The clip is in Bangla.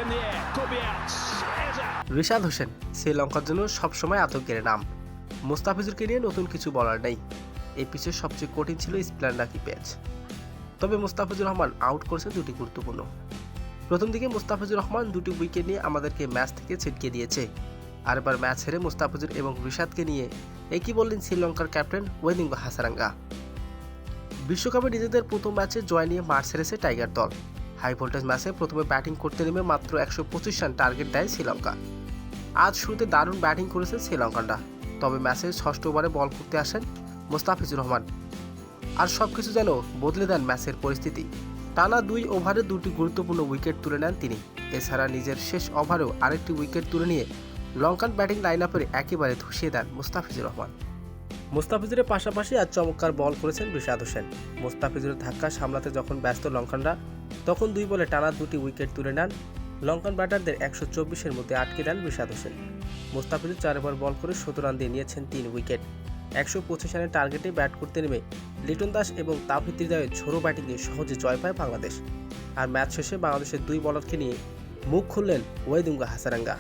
in the air, could be out. Eza. Rishad Hossain শ্রীলঙ্কার জন্য সবসময় আতঙ্কের নাম। মুস্তাফিজুরকে নিয়ে নতুন কিছু বলার নেই। এই পিচের সবচেয়ে কঠিন ছিল স্প্ল্যান রাকি প্যাচ। তবে মুস্তাফিজুর রহমান আউট করেছেন দুটি গুরুত্বপূর্ণ। প্রথম দিকে মুস্তাফিজুর রহমান দুটি উইকেট নিয়ে আমাদেরকে ম্যাচ থেকে ছিটকে দিয়েছে। আর এবার ম্যাচ হেরে মুস্তাফিজুর এবং রিশাদকে নিয়ে একই বললেন শ্রীলঙ্কার ক্যাপ্টেন ওয়েদিঙ্গা হাসারাঙ্গা। বিশ্বকাপে নিজেদের প্রথম ম্যাচে জয় নিয়ে মাঠ ছেড়েছে টাইগার দল। হাই ভোল্টেজ ম্যাচে প্রথমে ব্যাটিং করতে নেমে মাত্র 125 রান টার্গেট দেয় শ্রীলঙ্কা। আজ শুরুতে দারুণ ব্যাটিং করেছেন শ্রীলঙ্কানরা। তবে ম্যাচের ষষ্ঠ ওভারে বল করতে আসেন মুস্তাফিজুর রহমান, আর সবকিছু যেন বদলে দেন ম্যাচের পরিস্থিতি। টানা 2 ওভারে দুটি গুরুত্বপূর্ণ উইকেট তুলে নেন তিনি। এছাড়া নিজের শেষ ওভারেও আরেকটি উইকেট তুলে নিয়ে লঙ্কান ব্যাটিং লাইন আপের একেবারে ধসিয়ে দেন মুস্তাফিজুর রহমান। মুস্তাফিজুরের পাশাপাশি আজ চমৎকার বল করেছেন রিশাদ হোসেন। মুস্তাফিজুরের ধাক্কা সামলাতে যখন ব্যস্ত লঙ্কানরা, তখন 2 বলে টানা 2টি উইকেট তুলে নেন লঙ্কান ব্যাটারদের 124-এর মধ্যে আটকে দেন রিশাদ হোসেন। মুস্তাফিজুর 4 ওভার বল করে 17 রান দিয়ে নিয়েছেন 3 উইকেট। 125 রানের টার্গেটে ব্যাট করতে নেমে লিটন দাস এবং তাওহিদ হৃদয়ের ঝোড়ো ব্যাটিংয়ে সহজে জয় পায় বাংলাদেশ। আর ম্যাচ শেষে বাংলাদেশের 2 বোলারকে নিয়ে মুখ খুললেন ওয়েদিঙ্গা হাসারাঙ্গা।